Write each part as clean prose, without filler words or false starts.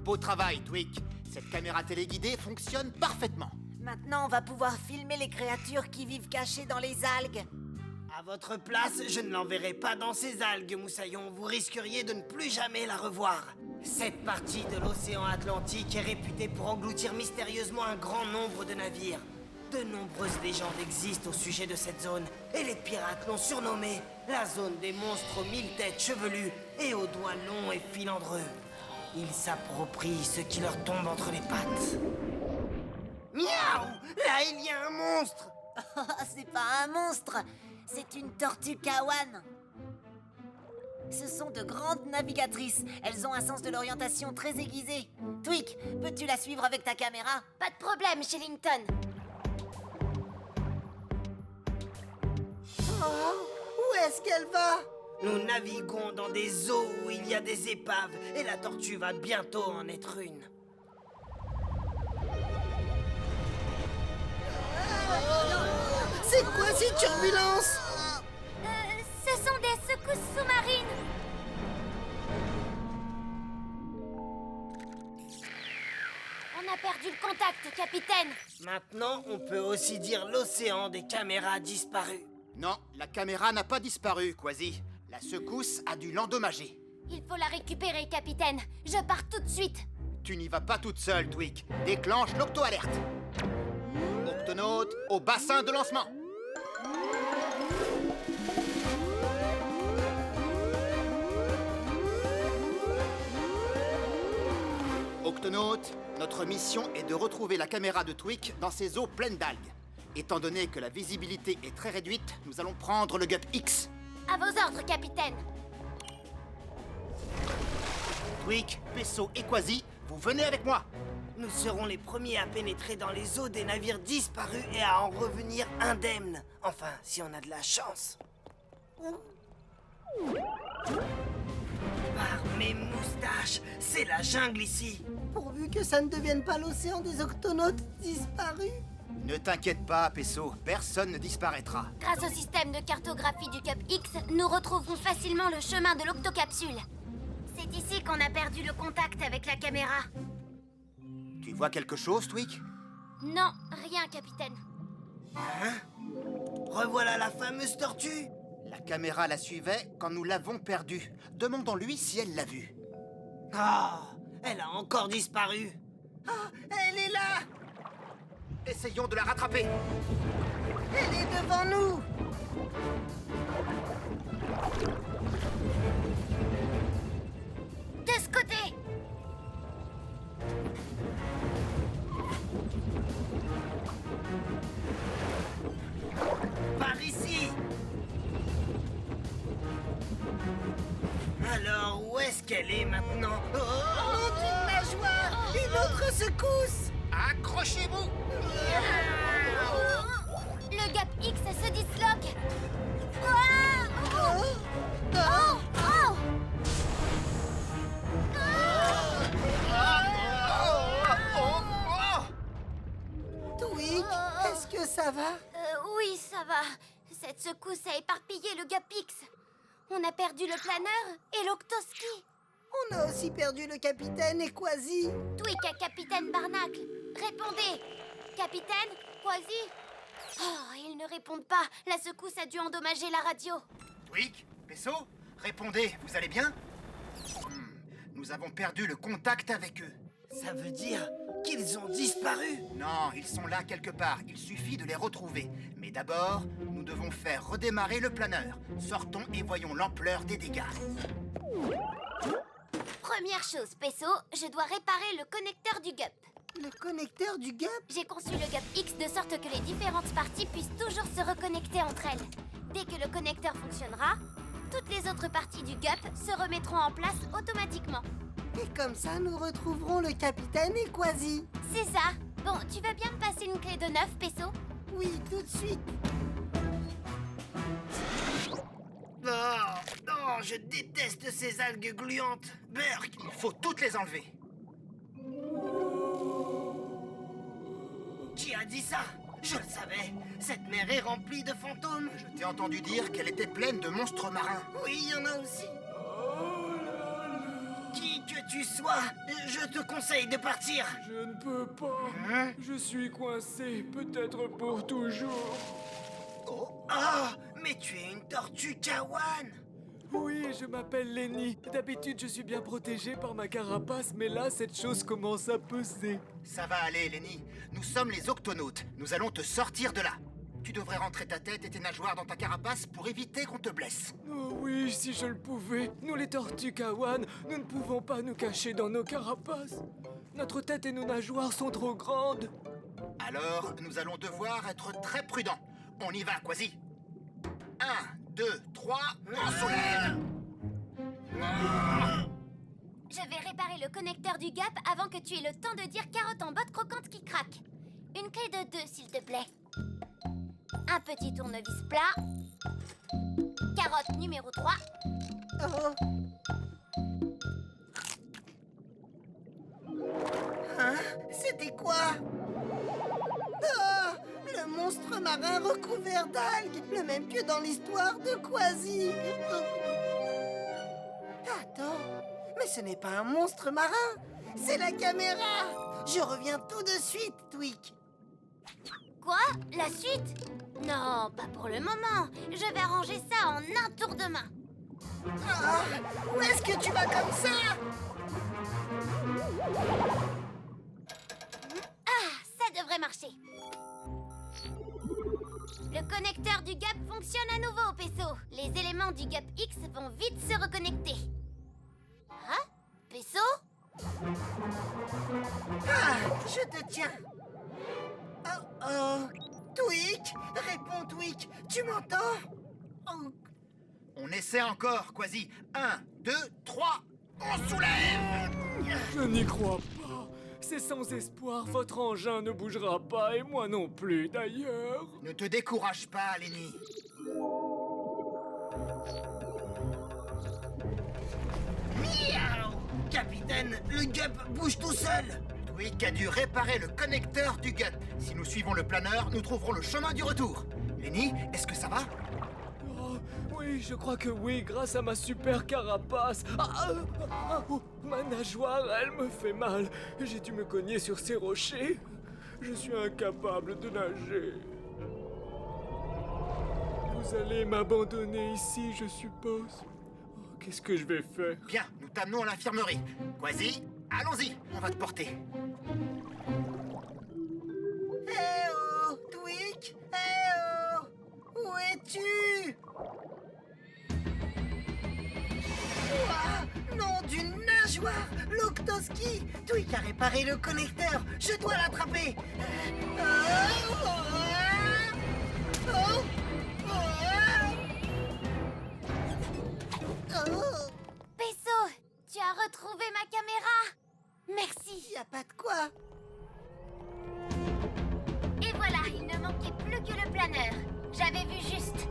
Beau travail, Twig. Cette caméra téléguidée fonctionne parfaitement. Maintenant, on va pouvoir filmer les créatures qui vivent cachées dans les algues. À votre place, je ne l'enverrai pas dans ces algues, Moussaillon. Vous risqueriez de ne plus jamais la revoir. Cette partie de l'océan Atlantique est réputée pour engloutir mystérieusement un grand nombre de navires. De nombreuses légendes existent au sujet de cette zone, et les pirates l'ont surnommée la zone des monstres aux 1000 têtes chevelues et aux doigts longs et filandreux. Ils s'approprient ce qui leur tombe entre les pattes. Miaou! Là, il y a un monstre! C'est pas un monstre, c'est une tortue kawan. Ce sont de grandes navigatrices. Elles ont un sens de l'orientation très aiguisé. Twig, peux-tu la suivre avec ta caméra? Pas de problème, Shellington. Oh, où est-ce qu'elle va? Nous naviguons dans des eaux où il y a des épaves, et la tortue va bientôt en être une. C'est quoi ces turbulences? Ce sont des secousses sous-marines. On a perdu le contact, capitaine. Maintenant, on peut aussi dire l'océan des caméras disparues. Non, la caméra n'a pas disparu, Quasi. La secousse a dû l'endommager. Il faut la récupérer, capitaine. Je pars tout de suite. Tu n'y vas pas toute seule, Twig. Déclenche l'octo-alerte. Octonaute au bassin de lancement. Octonaute, notre mission est de retrouver la caméra de Twig dans ces eaux pleines d'algues. Étant donné que la visibilité est très réduite, nous allons prendre le Gup X. À vos ordres, capitaine. Twig, Pesso et Quasi, vous venez avec moi. Nous serons les premiers à pénétrer dans les eaux des navires disparus et à en revenir indemnes. Enfin, si on a de la chance. Par mes moustaches, c'est la jungle ici. Pourvu que ça ne devienne pas l'océan des octonautes disparus. Ne t'inquiète pas, Pesso, personne ne disparaîtra. Grâce au système de cartographie du Gup X, nous retrouverons facilement le chemin de l'octocapsule. C'est ici qu'on a perdu le contact avec la caméra. Tu vois quelque chose, Twig? Non, rien, capitaine. Revoilà la fameuse tortue. La caméra la suivait quand nous l'avons perdue. Demandons-lui si elle l'a vue. Ah, elle a encore disparu. Ah, elle est là. Essayons de la rattraper. Elle est devant nous. De ce côté! Par ici. Alors, où est-ce qu'elle est maintenant? Oh, une nageoire! Une autre secousse! Accrochez-vous! Le Gup X se disloque! Ah! Oh, Oh! Oh! Twig, est-ce que ça va? Oui, ça va. Cette secousse a éparpillé le Gup X. On a perdu le planeur et l'octoski. On a aussi perdu le capitaine et Quasi. Twig à Capitaine Barnacle. Répondez! Capitaine? Quasi? Oh, ils ne répondent pas. La secousse a dû endommager la radio. Twig, Pesso, répondez, vous allez bien? Nous avons perdu le contact avec eux. Ça veut dire qu'ils ont disparu? Non, ils sont là quelque part, il suffit de les retrouver. Mais d'abord, nous devons faire redémarrer le planeur. Sortons et voyons l'ampleur des dégâts. Première chose, Pesso, je dois réparer le connecteur du Gup. Le connecteur du Gup? J'ai conçu le Gup X de sorte que les différentes parties puissent toujours se reconnecter entre elles. Dès que le connecteur fonctionnera, toutes les autres parties du Gup se remettront en place automatiquement. Et comme ça, nous retrouverons le capitaine et Quasi. C'est ça. Bon, tu veux bien me passer une clé de neuf, Pesso? Oui, tout de suite. Oh, non, je déteste ces algues gluantes. Burk, Il faut toutes les enlever. qui a dit ça? Je le savais. Cette mer est remplie de fantômes. Je t'ai entendu dire qu'elle était pleine de monstres marins. Oui, il y en a aussi. Qui que tu sois, je te conseille de partir. Je ne peux pas. Hein? Je suis coincé, peut-être pour toujours. Oh, mais tu es une tortue Kawan. Oui, je m'appelle Lenny. D'habitude, je suis bien protégé par ma carapace, mais là, cette chose commence à peser. Ça va aller, Lenny. Nous sommes les Octonautes. Nous allons te sortir de là. Tu devrais rentrer ta tête et tes nageoires dans ta carapace pour éviter qu'on te blesse. Oh oui, si je le pouvais. Nous, les tortues Kawan, nous ne pouvons pas nous cacher dans nos carapaces. Notre tête et nos nageoires sont trop grandes. Alors, nous allons devoir être très prudents. On y va, Quasi. 1, 2, 3, on soulève. Je vais réparer le connecteur du gap avant que tu aies le temps de dire carotte en botte croquante qui craque. Une clé de 2, s'il te plaît. Un petit tournevis plat. Carotte numéro 3. Oh. Hein? C'était quoi? Ah, le monstre marin recouvert d'algues, le même que dans l'histoire de Quasi. Attends, mais ce n'est pas un monstre marin, c'est la caméra. Je reviens tout de suite, Tweak. Quoi? La suite? Non, pas pour le moment. Je vais arranger ça en un tour de main. Ah, où est-ce que tu vas comme ça? Ah, ça devrait marcher. Le connecteur du gap fonctionne à nouveau, Peso. Les éléments du gap X vont vite se reconnecter. Hein? Peso? Ah, je te tiens. Oh, Tweak, réponds, Tweak, tu m'entends? Oh. On essaie encore, Quasi. 1, 2, 3, on soulève. Je n'y crois pas. C'est sans espoir, votre engin ne bougera pas, et moi non plus, d'ailleurs. Ne te décourage pas, Lenny. Miaou! Capitaine, le gup bouge tout seul. Tweak a dû réparer le connecteur du gut. Si nous suivons le planeur, nous trouverons le chemin du retour. Lenny, est-ce que ça va? Oh, oui, je crois que oui, grâce à ma super carapace. Oh, ma nageoire, elle me fait mal. J'ai dû me cogner sur ces rochers. Je suis incapable de nager. Vous allez m'abandonner ici, je suppose. Oh, qu'est-ce que je vais faire? Bien, nous t'amenons à l'infirmerie. Quasi, allons-y, on va te porter. Eh oh, Tweak, eh oh, où es-tu? Ouah, nom d'une nageoire, l'Octoski. Tweak a réparé le connecteur, je dois l'attraper. Peso, tu as retrouvé ma caméra. Merci. Y a pas de quoi. Et voilà, il ne manquait plus que le planeur. J'avais vu juste.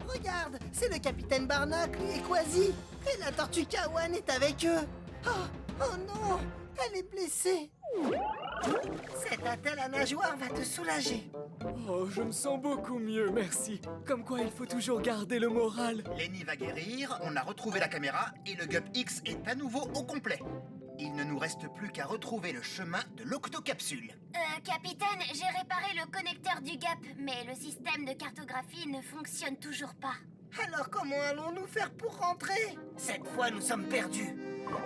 Regarde, c'est le capitaine Barnacle et Quasi. Et la tortue Kawan est avec eux. Oh non, elle est blessée. Cette attelle à nageoire va te soulager. Oh, je me sens beaucoup mieux, merci. Comme quoi, il faut toujours garder le moral. Lenny va guérir, on a retrouvé la caméra et le Gup X est à nouveau au complet. Il ne nous reste plus qu'à retrouver le chemin de l'octocapsule. Capitaine, j'ai réparé le connecteur du gap, mais le système de cartographie ne fonctionne toujours pas. Alors comment allons-nous faire pour rentrer? Cette fois, nous sommes perdus.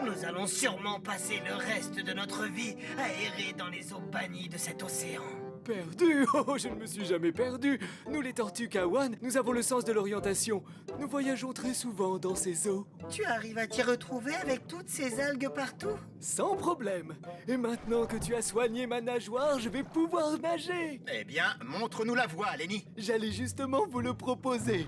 Nous allons sûrement passer le reste de notre vie à errer dans les eaux bannies de cet océan. Perdu? Oh, je ne me suis jamais perdu. Nous, les tortues Kawan, nous avons le sens de l'orientation. Nous voyageons très souvent dans ces eaux. Tu arrives à t'y retrouver avec toutes ces algues partout? Sans problème. Et maintenant que tu as soigné ma nageoire, je vais pouvoir nager. Eh bien, montre-nous la voie, Lenny. J'allais justement vous le proposer.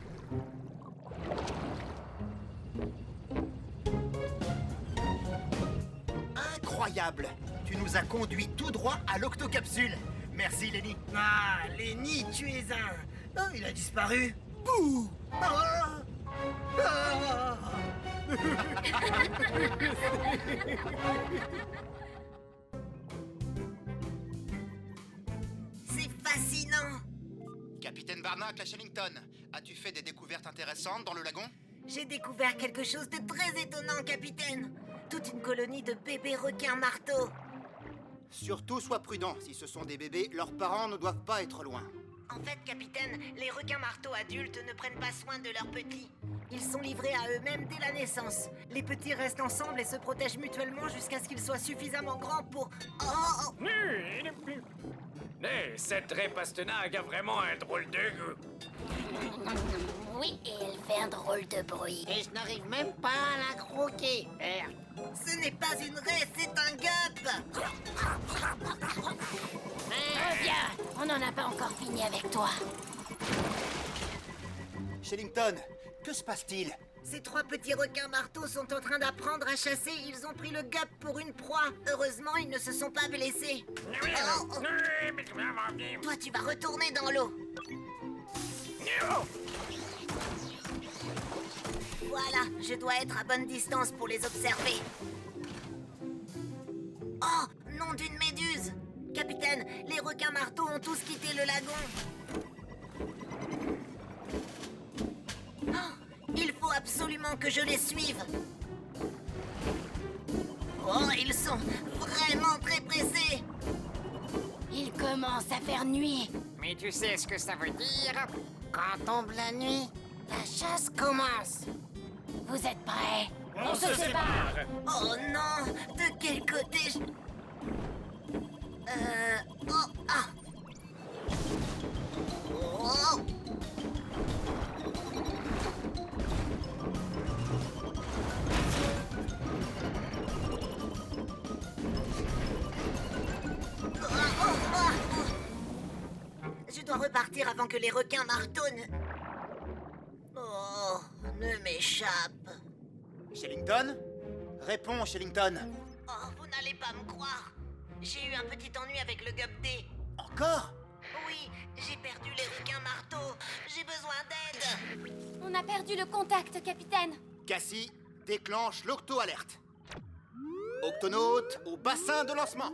Incroyable! Tu nous as conduits tout droit à l'octocapsule. Merci, Lenny. Ah, Lenny, tu es un... Oh, il a disparu. Bouh! Ah! Ah! C'est fascinant. Capitaine Barnacle à Shellington, as-tu fait des découvertes intéressantes dans le lagon? J'ai découvert quelque chose de très étonnant, capitaine. Toute une colonie de bébés requins marteaux. Surtout, sois prudent. Si ce sont des bébés, leurs parents ne doivent pas être loin. En fait, capitaine, les requins marteaux adultes ne prennent pas soin de leurs petits. Ils sont livrés à eux-mêmes dès la naissance. Les petits restent ensemble et se protègent mutuellement jusqu'à ce qu'ils soient suffisamment grands pour... Oh, oh. Cette Ray Pastenag a vraiment un drôle de goût. Oui, et elle fait un drôle de bruit. Et je n'arrive même pas à la croquer. Ce n'est pas une raie, c'est un gup. Reviens, on n'en a pas encore fini avec toi. Shellington, que se passe-t-il? Ces 3 petits requins marteaux sont en train d'apprendre à chasser. Ils ont pris le gup pour une proie. Heureusement, ils ne se sont pas blessés. Oh, oh. Toi, tu vas retourner dans l'eau. Voilà, je dois être à bonne distance pour les observer. Oh, nom d'une méduse! Capitaine, les requins marteaux ont tous quitté le lagon. Oh, il faut absolument que je les suive. Oh, ils sont vraiment très pressés. Il commence à faire nuit. Mais tu sais ce que ça veut dire? Quand tombe la nuit, la chasse commence. Vous êtes prêts? On se sépare. Oh non, de quel côté je... Oh, ah. Oh. Je dois repartir avant que les requins martonnent. Oh, ne m'échappe. Shellington? Réponds, Shellington. Oh, vous n'allez pas me croire. J'ai eu un petit ennui avec le gup D. Encore? Oui, j'ai perdu les requins marteaux. J'ai besoin d'aide. On a perdu le contact, capitaine. Cassie, déclenche l'octo-alerte. Octonautes au bassin de lancement.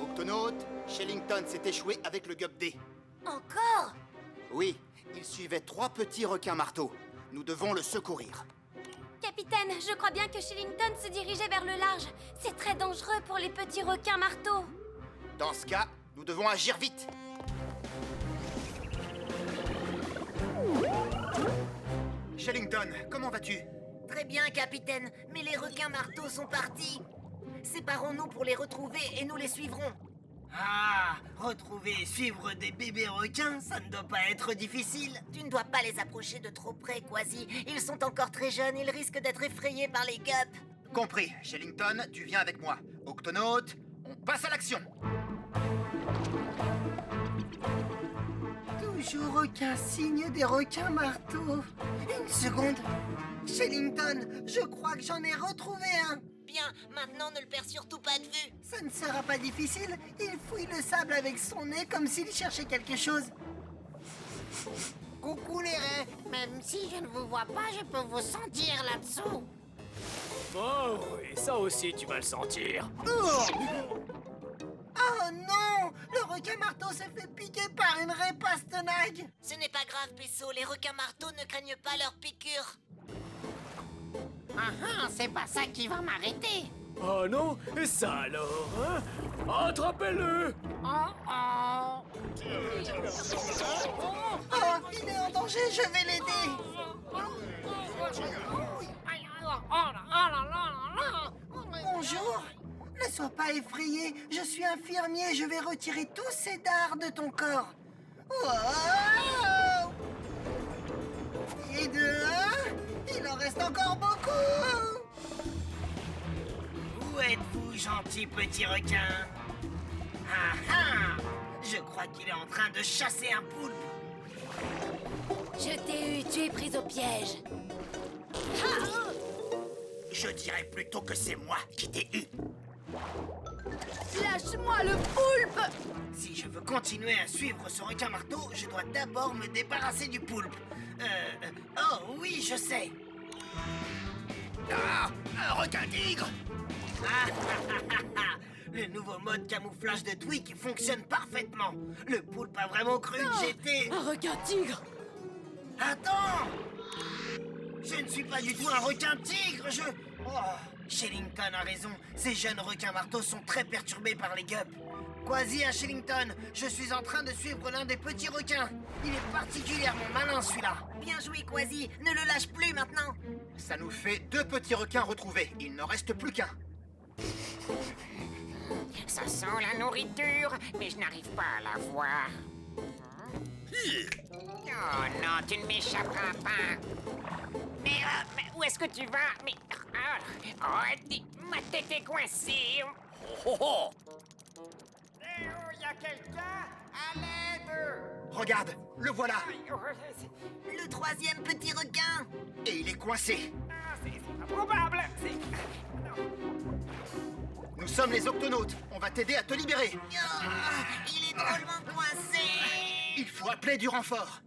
Octonautes, Shellington s'est échoué avec le gup D. Encore? Oui, il suivait 3 petits requins marteaux. Nous devons le secourir. Capitaine, je crois bien que Shellington se dirigeait vers le large. C'est très dangereux pour les petits requins marteaux. Dans ce cas, nous devons agir vite. Shellington, comment vas-tu? Très bien, capitaine, mais les requins marteaux sont partis. Séparons-nous pour les retrouver et nous les suivrons. Ah, retrouver et suivre des bébés requins, ça ne doit pas être difficile. Tu ne dois pas les approcher de trop près, Quasi. Ils sont encore très jeunes, ils risquent d'être effrayés par les gups. Compris. Shellington, tu viens avec moi. Octonaute, on passe à l'action. Toujours aucun signe des requins marteaux. Une seconde. Shellington, je crois que j'en ai retrouvé un. Bien, maintenant ne le perds surtout pas de vue. Ça ne sera pas difficile. Il fouille le sable avec son nez comme s'il cherchait quelque chose. Coucou les raies. Même si je ne vous vois pas, je peux vous sentir là-dessous. Oh oui, ça aussi tu vas le sentir. Oh non! Le requin marteau s'est fait piquer par une raie Pastenag. Ce n'est pas grave, Pesso, les requins marteaux ne craignent pas leurs piqûres. C'est pas ça qui va m'arrêter. Oh non, et ça alors, hein? Attrapez-le! Oh, il est en danger, je vais l'aider. Bonjour. Ne sois pas effrayé, je suis infirmier, je vais retirer tous ces dards de ton corps. Wow! Et de là, il en reste encore beaucoup. Où êtes-vous, gentil petit requin? Ah ah! Je crois qu'il est en train de chasser un poulpe. Je t'ai eu, tu es prise au piège. Je dirais plutôt que c'est moi qui t'ai eu. Lâche-moi le poulpe! Si je veux continuer à suivre ce requin marteau, je dois d'abord me débarrasser du poulpe. Oh oui, je sais. Ah, un requin tigre! Le nouveau mode camouflage de Twig fonctionne parfaitement. Le poulpe a vraiment cru que j'étais... Un requin-tigre! Attends! Je ne suis pas du tout un requin-tigre, Oh, Shellington a raison. Ces jeunes requins-marteaux sont très perturbés par les gups. Quasi à Shellington, je suis en train de suivre l'un des petits requins. Il est particulièrement malin, celui-là. Bien joué, Quasi. Ne le lâche plus maintenant. Ça nous fait 2 petits requins retrouvés. Il n'en reste plus qu'un. Ça sent la nourriture, mais je n'arrive pas à la voir. Oh non, tu ne m'échapperas pas. Mais où est-ce que tu vas? Mais... ma tête est coincée. Y a quelqu'un? À l'aide! Regarde, le voilà. Le 3e petit requin. Et il est coincé. C'est pas probable. Nous sommes les Octonautes. On va t'aider à te libérer. Il est drôlement coincé. Il faut appeler du renfort.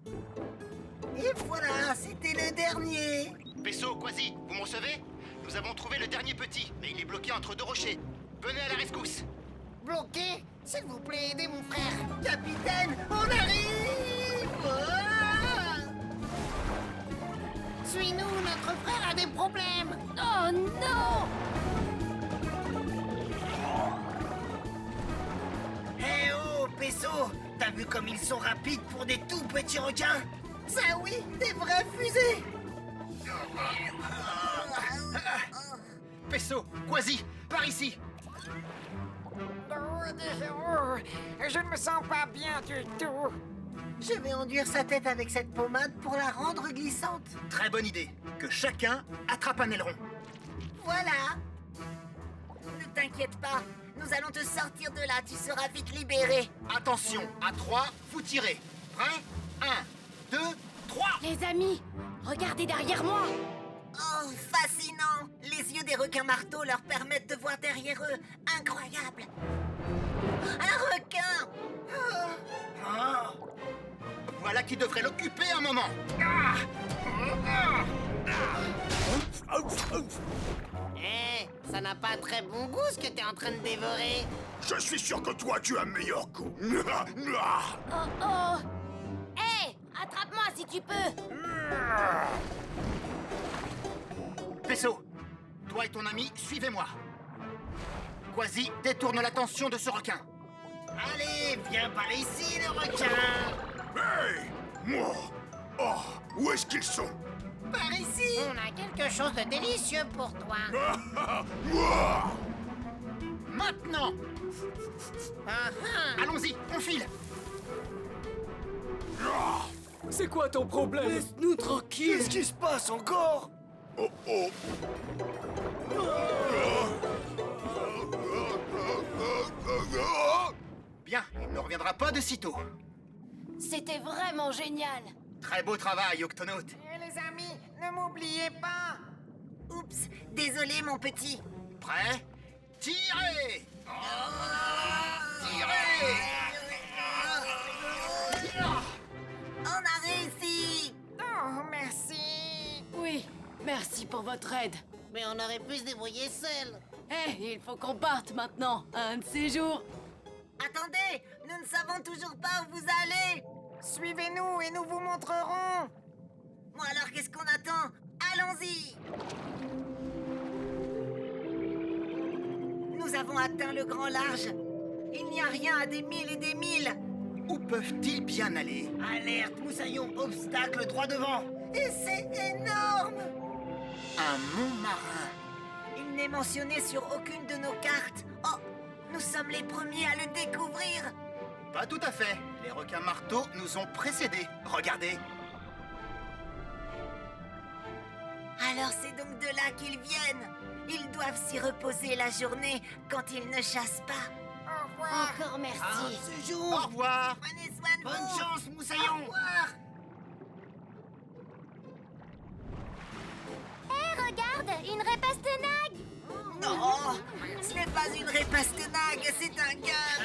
Et voilà, c'était le dernier. Pesso, Quasi, vous me recevez? Nous avons trouvé le dernier petit, mais il est bloqué entre 2 rochers. Venez à la rescousse. Bloqué? S'il vous plaît, aidez mon frère. Capitaine, on arrive! Suis-nous, notre frère a des problèmes. Oh non! Eh oh, Pesso, t'as vu comme ils sont rapides pour des tout petits requins? Ça oui, des vraies fusées. Pesso, Quasi, par ici. Je ne me sens pas bien du tout. Je vais enduire sa tête avec cette pommade pour la rendre glissante. Très bonne idée. Que chacun attrape un aileron. Voilà. Ne t'inquiète pas. Nous allons te sortir de là. Tu seras vite libéré. Attention, à 3, vous tirez. Prêt? 1, 2, 3. Les amis, regardez derrière moi! Oh, fascinant. Les yeux des requins marteaux leur permettent de voir derrière eux. Incroyable. Un requin. Voilà qui devrait l'occuper un moment. Ça n'a pas très bon goût ce que t'es en train de dévorer. Je suis sûr que toi, tu as meilleur goût. Oh oh! Hé, attrape-moi si tu peux. Pesso, toi et ton ami, suivez-moi. Quasi, détourne l'attention de ce requin. Allez, viens par ici, le requin. Hey! Moi! Oh! Où est-ce qu'ils sont? Par ici. On a quelque chose de délicieux pour toi. Moi! Maintenant. Allons-y, on file. C'est quoi ton problème? Laisse-nous tranquille! Qu'est-ce qui se passe encore? Oh oh! Bien, il ne reviendra pas de sitôt. C'était vraiment génial! Très beau travail, Octonaute. Les amis, ne m'oubliez pas. Oups. Désolé, mon petit. Prêt? Tirez! Tirez! On a réussi. Oh, merci. Oui, merci pour votre aide. Mais on aurait pu se débrouiller seul. Il faut qu'on parte maintenant, un de ces jours. Attendez, nous ne savons toujours pas où vous allez. Suivez-nous et nous vous montrerons. Bon alors, qu'est-ce qu'on attend? Allons-y. Nous avons atteint le grand large. Il n'y a rien à des milles et des milles. Où peuvent-ils bien aller? Alerte, moussaillon, obstacle droit devant. Et c'est énorme. Un mont marin. Il n'est mentionné sur aucune de nos cartes. Oh, nous sommes les premiers à le découvrir. Pas tout à fait. Les requins marteaux nous ont précédés. Regardez. Alors c'est donc de là qu'ils viennent. Ils doivent s'y reposer la journée quand ils ne chassent pas. Au revoir. Encore merci. Ce Au jour. revoir. Prenez soin de Bonne vous. chance, Au moussaillon. revoir. Hé, regarde, une répastenag. Non, ce n'est pas une répastenag, c'est un gars.